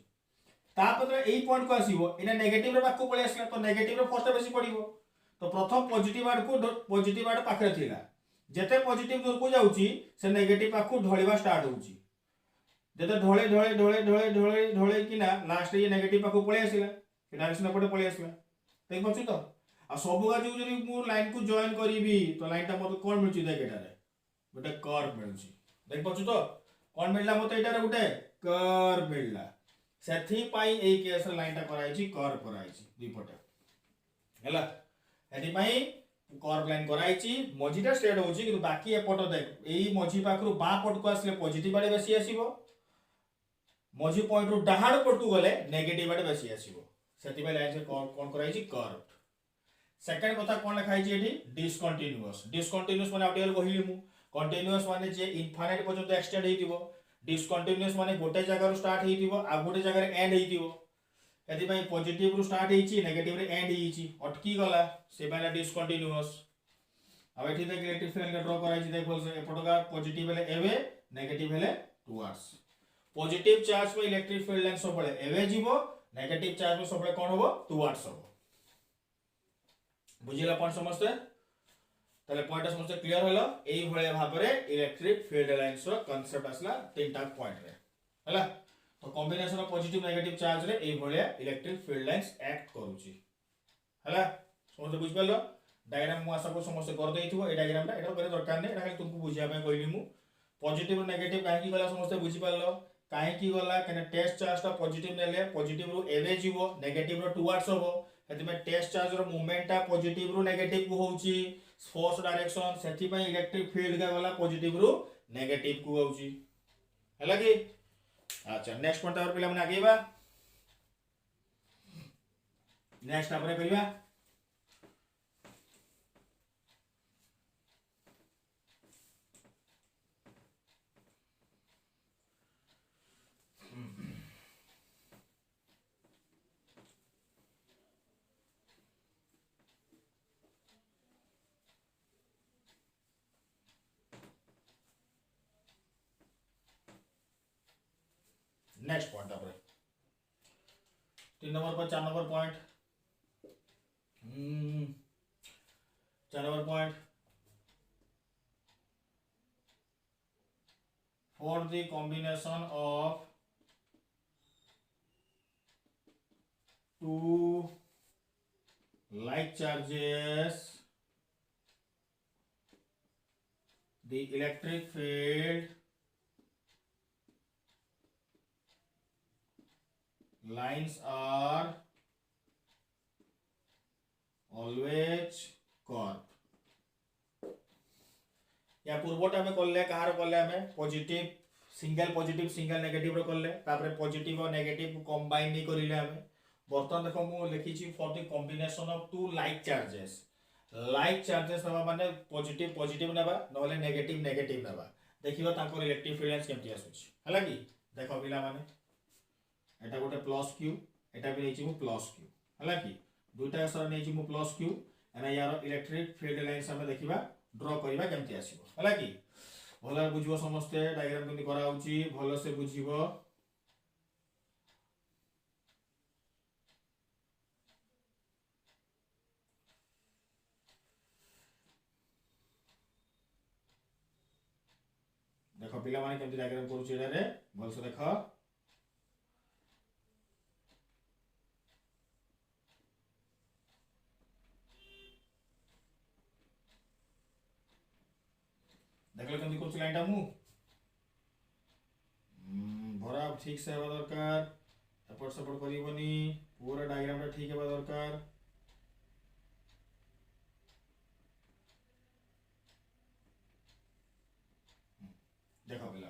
तापरे एई पॉइंट को आसीबो एना नेगेटिव रे बाकू पळे आसला तो नेगेटिव रे फोर्स ता बेसी पडिबो तो प्रथम पॉजिटिव आड पाखरे थिला जते पॉजिटिव दूर को जाउची से नेगेटिव पाखू ढळिबा स्टार्ट होउची जते ढळे ढळे ढळे ढळे ढळे ढळे किना लास्ट ये नेगेटिव पाखू पळे आसीला ए डायरेक्शन पटे पळे आसीला देख पछु तो आ सबु गाजु जदी मु लाइन को जॉइन करिवि तो लाइन ता मते कोन मिलची देख एटा रे गोटे कर्व मिलची देख पछु तो कोन मिलला मते एटा रे गोटे कर्व मिलला सेथि पाई ए केस लाइन ता कराइची कर्व कराइची दुई पटे हैला एथि पाई कर्व लाइन कराइची मझीटा स्ट्रेट होउची कि बाकी एपट देख एई मझी पाखरु बा पट को आसले पॉजिटिव आडे बेसी आसीबो मझी पॉइंट रु डाहाड पट को गले नेगेटिव आडे बेसी आसीबो सेति पे लाइन से कोन कराइची कर्व सेकंड कथा कोन लिखाइची एठी डिसकंटीन्यूअस माने आउटियल कहिली मु कंटीन्यूअस माने जे इनफाइनाइट पर्यंत एक्सटेंड हेतिबो डिसकंटीन्यूअस माने गोटे जगह रु स्टार्ट हेतिबो आ गोटे जगह रे एंड हेतिबो एति पई पॉजिटिव रु स्टार्ट हेची नेगेटिव रे एंड हेची अटकी गला से माने डिसकंटीन्यूअस अब एठी देख इलेक्ट्रिक फील्ड ड्रॉ कराइची देख बोल से एपटका पॉजिटिव हेले एवे नेगेटिव हेले टुवर्ड्स पॉजिटिव चार्ज पे इलेक्ट्रिक फील्ड लाइन सब बळे एवे जीवो नेगेटिव चार्ज पे सब बळे कोन होबो टुवर्ड्स होबो बुझिला पॉइंट समझते ताले पॉइंट समझते क्लियर हलो एई भळे भाबरे इलेक्ट्रिक फील्ड लाइन्स रो कांसेप्ट आसला तीनटा पॉइंट रे हला तो combination of positive negative charge रे एई भळे इलेक्ट्रिक फील्ड लाइन्स एक्ट करूची हला समझते बुझ परलो डायग्राम मु आशा को समस्त कर देइथिबो ए डायग्रामटा एटा करे दरकार नै एटा खाली तुमको बुझिया में कहली मु पॉजिटिव नेगेटिव काहे की गला समस्त बुझी पारलो काहे की गला कने टेस्ट चार्ज ता पॉजिटिव नेले पॉजिटिव रु एवे जीवो नेगेटिव रो टुवर्ड्स होबो हेति में टेस्ट चार्ज रो मूवमेंट ता पॉजिटिव रु नेगेटिव को होउची फोर्स डायरेक्शन सेति पई इलेक्ट्रिक फील्ड का गला पॉजिटिव रु नेगेटिव को होउची हला की अच्छा नेक्स्ट पॉइंट और पिला माने आगेबा नेक्स्ट आपरे करिबा नेक्स्ट पॉइंट आपरे 3 नंबर पर 4 number point 4 number point for the combination of two like charges the electric field lines are always curved या पूर्वटा में करले कहार करले हमें पॉजिटिव सिंगल नेगेटिव रो करले तापर पॉजिटिव और नेगेटिव को कंबाइन नहीं करिले हमें बर्तमान देखो मु लिखी छी for the combination of two like charges नबा माने पॉजिटिव नेबा नले नेगेटिव नेबा देखिबा तांको इलेक्ट्रिक फील्ड लाइन्स केमती आसुछ हला की देखो पिला माने एटा गोटे प्लस क्यू एटा भी नेछि मु प्लस क्यू हला की दुईटा सर नेछि मु प्लस क्यू एना यार इलेक्ट्रिक फील्ड लाइन्स हम देखिबा ड्रा करिबा केमती आसीबो हला की भला बुझिबो समस्त डायग्राम केमती करा होउची भलो से बुझिबो देखो पिला माने केमती डायग्राम करूची एटा रे भल से देखो देखले केमती करूची लाइनटा मु भरा ठीक से हेबा दरकार एपट सपोर्ट करिवनी पूरा डायग्रामटा ठीक हेबा दरकार देखो पिला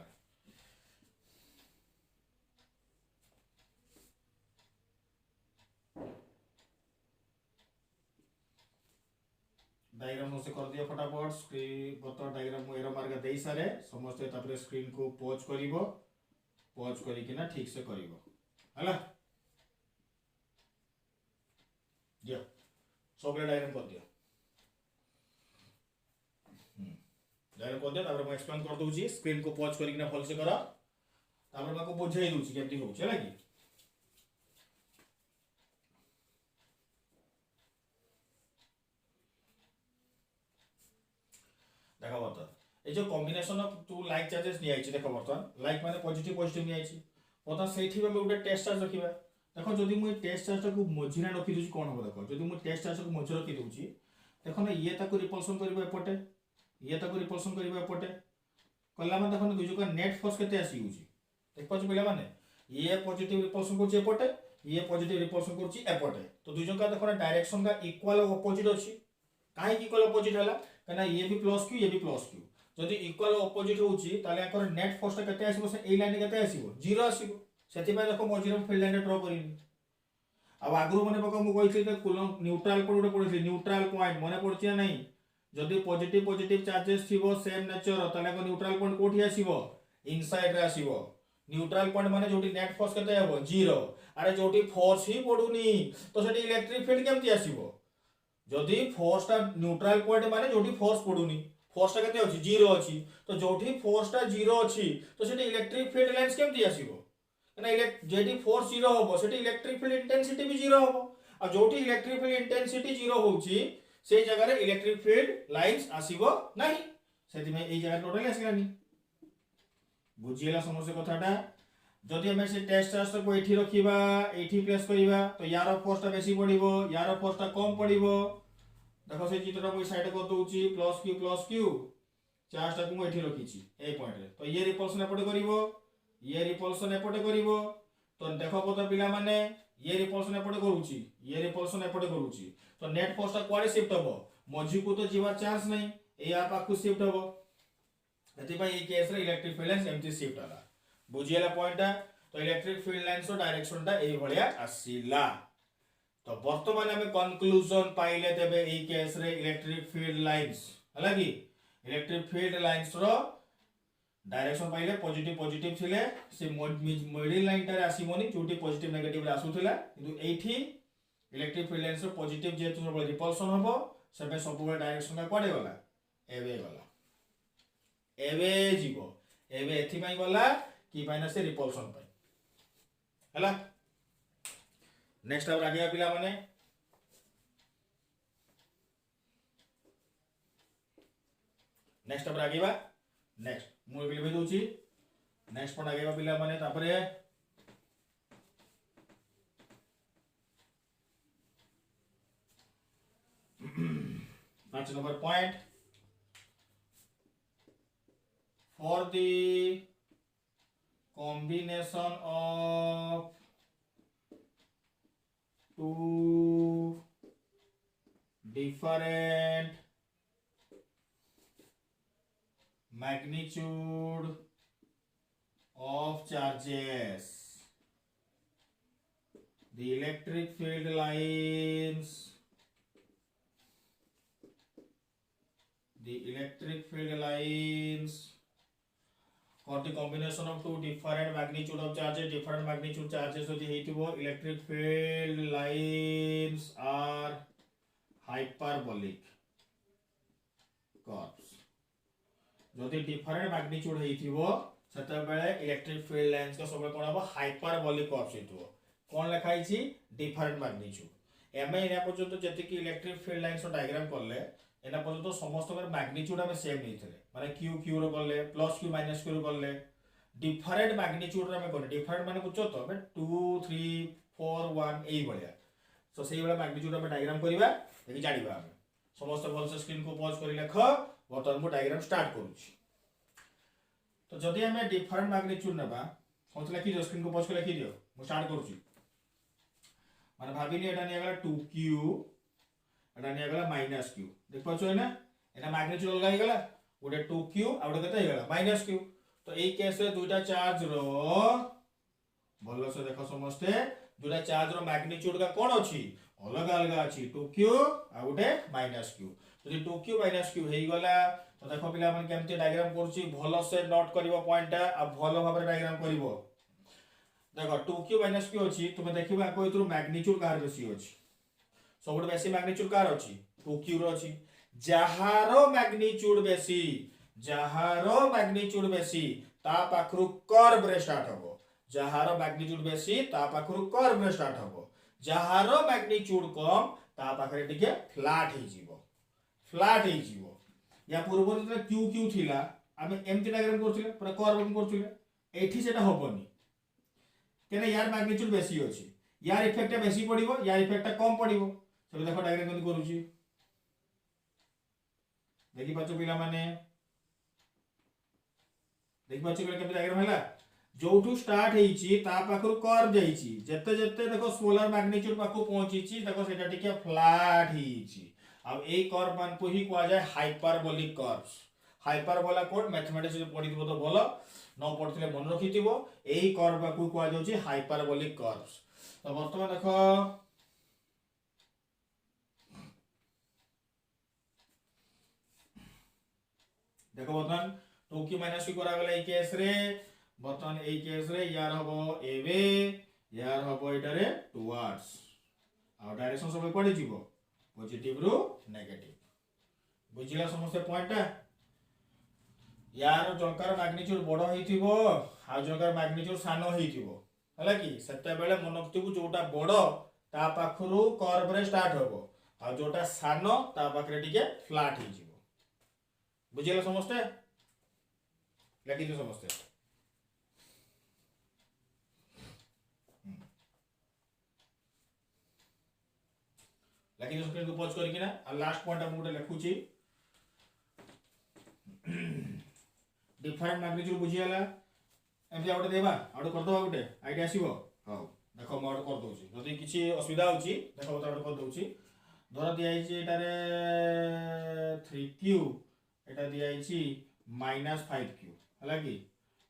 डायग्राम से कर दिया फटाफट स्क्रीन बता डायग्राम एरो मार्क दे सारे समस्त तापर स्क्रीन को पॉज करिवो पॉज करी कि ना ठीक से करिवो हला दियो सब डायग्राम कर दियो डायग्राम कर दियो तापर मैं एक्सप्लेन कर दोची स्क्रीन को पॉज करी कि ना फल से करा तापर माको बुझाई दोची केमती होछ हला की देखो बर्तन ये जो combination of two like charges नि आइछि देखो बर्तन लाइक माने पॉजिटिव नि आइछि बर्तन सेठी में गोटे टेस्ट चार्ज रखिबा देखो जदी मु टेस्ट चार्ज को मझिरा रखि दोछि कोन हो देखो जदी मु टेस्ट चार्ज को मझिरा रखि दोछि देखो ना ये ताको रिपल्सन करबो एपटे ये ताको रिपल्सन करबो एपटे कला माने देखो दुजो का नेट फोर्स केते आसी होछि देख पाछ पिला माने ये पॉजिटिव रिपल्सन करछि एपटे ये पॉजिटिव रिपल्सन करछि एपटे तो दुजो का देखो ना डायरेक्शन का इक्वल ऑपोजिट अछि काहे की इक्वल ऑपोजिट हला कना ये भी प्लस क्यू ये भी प्लस क्यू जदि इक्वल ऑपोजिट होउची ताले आकर नेट फोर्स ता केते आसीबो से ए लाइन केते आसीबो जीरो आसीबो सेति पय देखो मझिरो फील्ड लाइन ड्रा करिनी अब आगु मने पका मु कहिथि त कुलम न्यूट्रल पॉइंट पड़थि न्यूट्रल पॉइंट मने पड़छि ना नहीं जदि पॉजिटिव चार्जेस थिबो सेम नेचर ताले को न्यूट्रल पॉइंट कोठी आसीबो इनसाइड रे आसीबो न्यूट्रल पॉइंट माने जोटी नेट फोर्स केते हेबो जीरो अरे जोटी फोर्स ही पडुनी तो सेठी इलेक्ट्रिक फील्ड केमति आसीबो जदि फोर्स टा न्यूट्रल पॉइंट माने जोटी फोर्स पडुनी फोर्स टा केते अछि जीरो अछि तो जोटी फोर्स टा जीरो अछि तो सेठी इलेक्ट्रिक फील्ड लाइन्स केमति आसीबो ना जेटी फोर्स जीरो होबो सेठी इलेक्ट्रिक फील्ड इंटेंसिटी भी जीरो होबो आ जोटी इलेक्ट्रिक फील्ड इंटेंसिटी जीरो होउची से जगह रे इलेक्ट्रिक फील्ड लाइन्स आसीबो नाही सेति में ए जगह टोटल आसीलानी बुझियला समस्या कथाटा जदि हमें से टेस्ट चार्ज को एठी रखिबा एठी प्लेस करिबा तो यार फोर्स टा बेसी पड़िबो यार फोर्स टा कम पड़िबो देखो से चित्रटा मुझे साइड कर दूची प्लस क्यू चार्ज टाक मुझे रखी ए पॉइंट रे तो ये रिपल्सन एपटे करिवो ये रिपल्सन एपटे करिवो तो देखो पता पिला माने ये रिपल्सन एपटे करूची ये रिपल्सन एपटे करूची तो नेट फोर्स टा कुआडे शिफ्ट हबो मझी को तो जीवा चांस नहीं ए आ पाखु शिफ्ट हबो एति भाई ए केस रे इलेक्ट्रिक फील्ड लाइन्स एमती शिफ्ट होला बुझियला पॉइंट तो इलेक्ट्रिक फील्ड लाइन्स रो डायरेक्शन टा ए भलिया आसीला तो वर्तमान हमें कंक्लूजन पाइले तेबे ए केस रे इलेक्ट्रिक फील्ड लाइन्स हला कि इलेक्ट्रिक फील्ड लाइन्स रो डायरेक्शन पाइले पॉजिटिव पॉजिटिव थिले से मिडिल लाइन टारे आसीमोनी जोटी पॉजिटिव नेगेटिव रे आसुथिला किंतु एठी इलेक्ट्रिक फील्ड लाइन्स रो पॉजिटिव जेतु सब रिपल्सन हबो सेबे सब डायरेक्शन का कोडे गला एबे जीवो एबे एथि पई गला कि पाइना से रिपल्सन पाई हला नेक्स्ट अब आगे पिला माने नेक्स्ट अब आगे नेक्स्ट मु लिखि दोची नेक्स्ट पॉइंट आगे पिला माने तापरे 5 number point for the combination of two different magnitude of charges, the electric field lines for the combination of two different magnitude of charges, যদি ହେଇଥିବ electric field lines are hyperbolic curves. যদি different magnitude ହେଇଥିବ ସେତେବେଳେ electric field lines का सब कोन हबो hyperbolic curves ହେଇଥିବ. कोन ଲେखା ହେଇଛି different magnitude. एमे एना पर्यंत जति कि इलेक्ट्रिक फील्ड लाइन्स डायग्राम करले एना पर्यंत समस्त मैग्नीट्यूड आम सेम नहीं माने क्यू क्यू रो करले plus Q minus Q rho करले डिफरेंट मैग्नीट्यूड रे करले डिफरेंट माने बुझो तो 2 3 4 1 एई बलिया सो सेई वाला मैग्नीट्यूड हम डायग्राम करबा देखि जानिबा हम समस्त भल से स्क्रीन को पॉज करि लेख बर्तमान को डायग्राम स्टार्ट करूची तो जदि हम डिफरेंट मैग्नीट्यूड नेबा होतला कि स्क्रीन को पॉज कर लिखि दियो मु स्टार्ट करूची माने भाबिनी एटा निया गला 2q एटा निया गला -q देख पाछो है ना एटा मैग्नीट्यूड अलग गला गोटे 2q आ गोटे केते गला -q तो एई केस रे दुईटा चार्ज रो भलो से देखो समस्ते दुईटा चार्ज रो मैग्नीट्यूड का कोन अछि अलग अलग अछि 2q आ गोटे -q यदि 2q -q हेई गला तो देखो पिला मन केमते डायग्राम करछि भलो से नोट करिवो पॉइंट आ भलो भाबरे डायग्राम करिवो देखो 2q -q अछि तुमे देखिबा को इतरो मैग्नीट्यूड कार बेसी अछि सबट बेसी मैग्नीट्यूड कार अछि 2q रो अछि जहारो मैग्नीट्यूड बेसी ता पाखरु कर्व रे स्टार्ट हबो जहारो मैग्नीट्यूड बेसी ता पाखरु कर्व रे स्टार्ट हबो जहारो मैग्नीट्यूड कम ता पाखरे टिके फ्लैट हे जीवो या पूर्व रे q q थिला आमे एमटी डायग्राम करथिले पूरा कर्व करथिले एठी सेटा होबनी केने यार मैग्नीट्यूड बेसी अछि यार इफेक्ट बेसी पडिबो यार इफेक्ट कम पडिबो सब देखो डायग्राम केमति करूची देखि पाछो पिला माने देखि पाछो केमति डायग्राम हैला जोठू स्टार्ट हेची ता पाखरु कर्व जाईची जत्ते जत्ते देखो सोलर मैग्नीट्यूड पाखु पहुंचीची देखो सेटा टिके फ्लैट हेची अब ए कर्व मान को ही कोआ जाय हाइपरबोलिक कर्व्स हाइपरबोला कोड मैथमेटिक्स जे पढिथिबो तो भलो न पढथिले मन रखिथिबो एई कर्व पाखु कोआ जाउची हाइपरबोलिक कर्व्स तो वर्तमान देखो देखो बर्तमान 2q -q करा गला ए केस रे बर्तमान ए केस रे यार हबो एवे यार हबो एटारे टुवर्ड्स आ डायरेक्शन सब कोडे जीवो पॉजिटिव रो नेगेटिव बुझिला समस्त पॉइंट यार जंकार मैग्नीट्यूड बडो हेतिबो आ जंकार मैग्नीट्यूड सानो हेतिबो हला कि सेते बेले मनक्तिबु जोटा बडो ता पाखरु कर्व रे स्टार्ट हबो आ जोटा सानो ता पाखरे टिके फ्लैट हे जीवो बुझिला समस्ते लेकिन जो समस्ते लेकिन स्क्रीन को पॉज करके ना आ लास्ट पॉइंट हम गोटे लिखुची डिफरेंट मैग्नीट्यूड बुझीगला एमती आउट देबा आउट कर दो गोटे आईडिया आसीबो हां देखो म आउट कर दोची जदी किछि असुविधा होची देखो तो आउट कर दोची धर दिया आइछि एटारे 3q एटा दिया आइछि -5q हला कि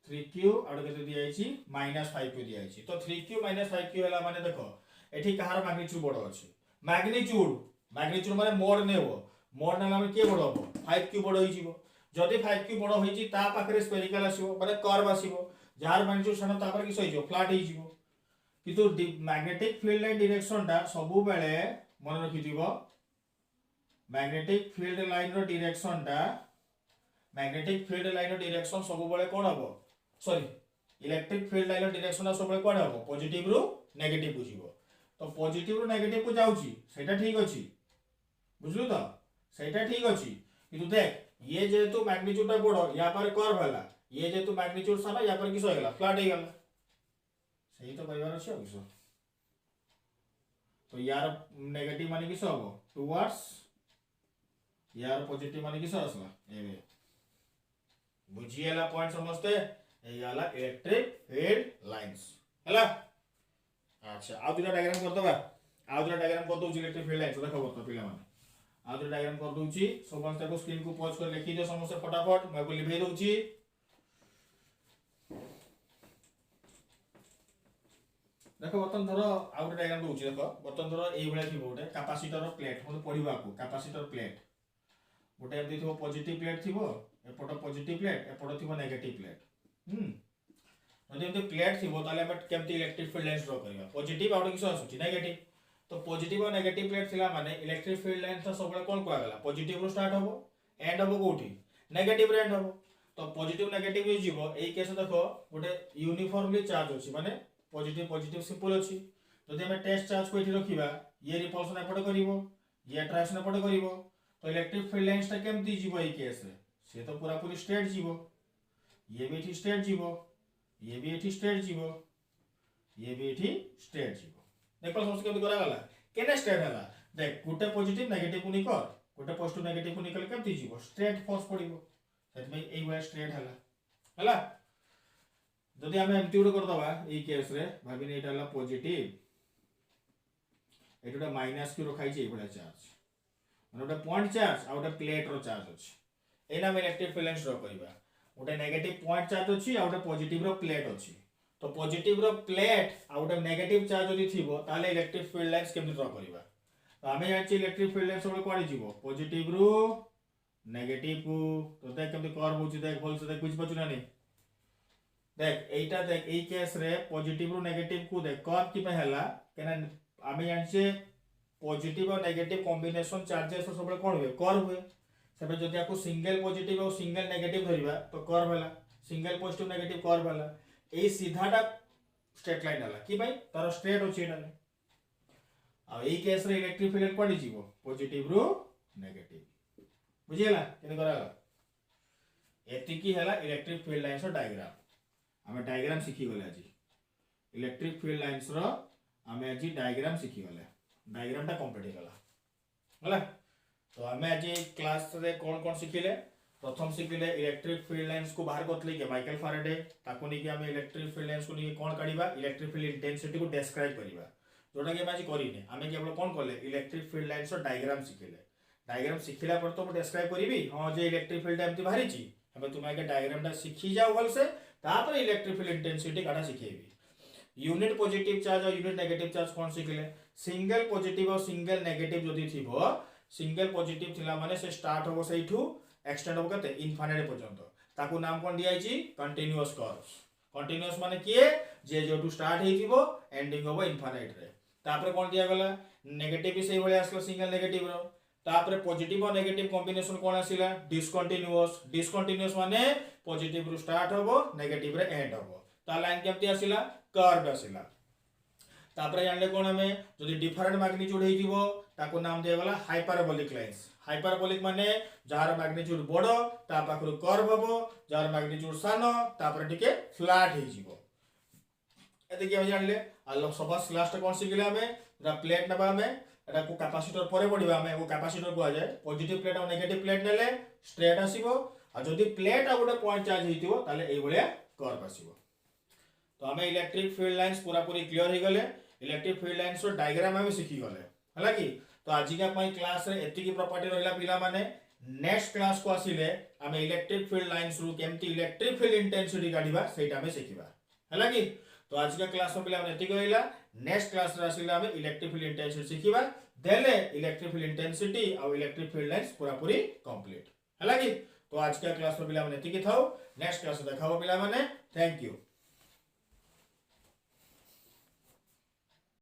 3q आउट केते दिया आइछि -5q दिया आइछि तो 3q -5q हला माने देखो एठी कहार मैग्नीट्यूड बडो अछि मैग्नीट्यूड माने मोड नेबो मोड ना हम के बडो हो 5q बडो होई जिवो जदि 5q बडो होई छि ता पाखरे स्फेरिकल आसीबो माने कर्व आसीबो जार मैग्नीट्यूड सन ता पर कि सही जो फ्लैट होई जिवो किंतु मैग्नेटिक फील्ड लाइन डायरेक्शन टा सबु बेले मन रखि दिबो मैग्नेटिक फील्ड लाइन रो डायरेक्शन सबु बेले कोन हबो सॉरी इलेक्ट्रिक फील्ड लाइन रो डायरेक्शन सबु बेले कोन हबो पॉजिटिव रु नेगेटिव बुझिबो तो पॉजिटिव रु नेगेटिव को जाउची सेटा ठीक अछि बुझलु तो सेटा ठीक अछि किंतु देख ये जेतु मैग्नीट्यूड टा बडो या पर कर्व हला ये जेतु मैग्नीट्यूड सारा या पर किस होइला फ्लैट हो गला सही तो कहबार अछि अबसो तो यार नेगेटिव माने किस हबो टुवर्ड्स यार पॉजिटिव माने किस आसला एबे बुझिएला पॉइंट समझते ए याला इलेक्ट्रिक फील्ड लाइंस हला अच्छा आ दुटा डायग्राम कर दबा आ दुटा डायग्राम कर दउ इलेक्ट्रिक फील्ड लाइंस देखो तो पिला माने आ दुटा डायग्राम कर दउची समस्त को स्क्रीन को पॉज कर लिखि दे समस्त फटाफट मैं को लिखै दउची देखो बर्तन धर आउ गोटे डायग्राम दउची देखो बर्तन धर एई भले थिबो गोटे कैपेसिटर प्लेट हम पढिबा को कैपेसिटर प्लेट गोटे एमती थिबो पॉजिटिव प्लेट थिबो एपट पॉजिटिव प्लेट एपट थिबो नेगेटिव प्लेट जदि एमती प्लेट थिबो ताले हम केमती इलेक्ट्रिक फील्ड लाइंस ड्रा करबा पॉजिटिव आउट किस आसुची नेगेटिव तो पॉजिटिव और नेगेटिव प्लेट थिला माने इलेक्ट्रिक फील्ड लाइंस तो सबले कोन कोआ गला पॉजिटिव रो स्टार्ट हबो एंड हबो कोठी नेगेटिव रे एंड हबो तो पॉजिटिव नेगेटिव हो जीवो एई केस देखो गोटे यूनिफॉर्मली चार्ज होची माने पॉजिटिव पॉजिटिव सिंपल अछि जदि हम टेस्ट चार्ज को एठी रखिबा ये रिपल्सन एपट करिवो ये अट्रैक्शन एपट करिवो तो इलेक्ट्रिक फील्ड लाइंस ता केमती जीवो एई केस रे से तो पूरा पूरी स्ट्रेट जीवो ये भी एठी स्ट्रेट जीवो ये भी एठी स्ट्रेट जीवो ये भी एठी स्ट्रेट जीवो देखो समझ के करा गला केने स्ट्रेट हला देख गुटे पॉजिटिव नेगेटिव को निकर गुटे पॉजिटिव नेगेटिव को निकल केमती जीवो स्ट्रेट फोर्स पड़िवो सेट में एई वे स्ट्रेट हला जदि हम एमती उड कर दबा एई केस रे भाबिन एटा हला पॉजिटिव एटा माइनस q रखाई छै एबडा चार्ज माने ओटा पॉइंट चार्ज आ ओटा प्लेट रो चार्ज अछि एना हम इलेक्ट्रिक फील्ड लाइंस ड्रा करबा ओटा नेगेटिव पॉइंट चार्ज अछि आ ओटा पॉजिटिव रो प्लेट अछि तो पॉजिटिव रो प्लेट आ ओटा नेगेटिव चार्ज जदि थिबो ताले इलेक्ट्रिक फील्ड लाइंस केमति ड्रा करबा तो हमें जानछि इलेक्ट्रिक फील्ड लाइंस सबले कोडी जीवो पॉजिटिव रो नेगेटिव को तो देख केमति कर्व होछि देख भल से देख बुझ पछु ना नहीं देख एटा देख एई केस रे पॉजिटिव रो नेगेटिव को देख कर्व कि पे हला केना हमें जानछि पॉजिटिव और नेगेटिव कॉम्बिनेशन चार्जेस सबले कोन हुए कर्व हुए सेबे जदि आपको सिंगल पॉजिटिव और सिंगल नेगेटिव धरिबा तो कर्व हला सिंगल पॉजिटिव नेगेटिव कर्व हला एई सीधाटा स्ट्रेट लाइन हला कि भाई तार स्ट्रेट होछि एटा आ एई केस रे इलेक्ट्रिक फील्ड कोडी जीवो पॉजिटिव रो नेगेटिव बुझियला केने कराला एति की हला इलेक्ट्रिक फील्ड लाइंस रो डायग्राम हमें डायग्राम सिखी गले आज इलेक्ट्रिक फील्ड लाइंस रो हमें आज डायग्राम सिखी गले डायग्राम टा कंप्लीट गला होला तो हमें आज क्लास रे कोन कोन सिखिले प्रथम सिखिले इलेक्ट्रिक फील्ड लाइंस को बाहर करतले के माइकल फैराडे ताको नि कि हमें इलेक्ट्रिक फील्ड लाइंस को नि कोन काढिबा इलेक्ट्रिक फील्ड इंटेंसिटी को डिस्क्राइब करिबा जोटा के हम आज करिने हमें केवल कोन करले इलेक्ट्रिक फील्ड लाइंस रो डायग्राम सिखिला पर तो डिस्क्राइब करिबी हां जे इलेक्ट्रिक फील्ड एमती बाहरी छी हमें तुम आगे डायग्राम टा सिखी जाओ भल से तापर इलेक्ट्रिक फील्ड इंटेंसिटी काढा सिखेबी यूनिट पॉजिटिव चार्ज और यूनिट नेगेटिव चार्ज कोन सिखिले सिंगल पॉजिटिव और सिंगल नेगेटिव जदि थिबो सिंगल पॉजिटिव थिला माने से स्टार्ट होबो सेठू एक्सटेंड होबो कते इनफाइनाइट पर्यंत ताकू नाम कोन दिया छि कंटीन्यूअस कर्व्स कंटीन्यूअस माने किए जे जोटू स्टार्ट हेतिबो एंडिंग होबो इनफाइनाइट रे तापर कोन दिया गला नेगेटिव भी सेही भले आसलो सिंगल नेगेटिव रो तापर पॉजिटिव और नेगेटिव कॉम्बिनेशन कोन आसिला डिसकंटीन्यूअस माने पॉजिटिव रु स्टार्ट होबो नेगेटिव रे एंड होबो ता लाइन केमती आसिला कर्व आसिला तापर जानले कोन हमें जदि डिफरेंट मैग्नीट्यूड हेतिबो ताको नाम दिया गला हाइपरबोलिक लाइंस हाइपरबोलिक माने जार मैग्नीट्यूड बडो ता पाखरु कर्व होबो जार मैग्नीट्यूड सानो तापर टिके फ्लैट हे जिवो एते कि हम जानले आलो सबस लास्ट कोन सिखिले हमें द प्लेट नबा में एटा को कैपेसिटर परे पढ़िबा हमें को कैपेसिटर को जाए पॉजिटिव प्लेट और नेगेटिव प्लेट नेले स्ट्रेट आसीबो आ जदी प्लेट आ गोटे पॉइंट चार्ज हेतिबो ताले एई भलिया कर्व आसीबो। तो हमें इलेक्ट्रिक फील्ड लाइंस पूरा पूरी क्लियर हो गले इलेक्ट्रिक फील्ड लाइंस रो डायग्राम हमें सिखी गले हला कि तो आज का पई क्लास रे एति की प्रॉपर्टी रहला पिला माने नेक्स्ट क्लास को आसीले हमें इलेक्ट्रिक फील्ड लाइंस रू केमती इलेक्ट्रिक फील्ड इंटेंसिटी काढिबा सेटा हमें सिखिबा हला कि तो आज का क्लास में पिला माने एति कहला नेक्स्ट क्लास रे आसीले हमें इलेक्ट्रिक फील्ड इंटेंसिटी सिखिबा देले इलेक्ट्रिक फील्ड इंटेंसिटी और इलेक्ट्रिक फील्ड लाइंस पूरा पूरी कंप्लीट हला कि तो आज का क्लास में पिला माने एति की थाओ नेक्स्ट क्लास में देखाबो पिला माने थैंक यू।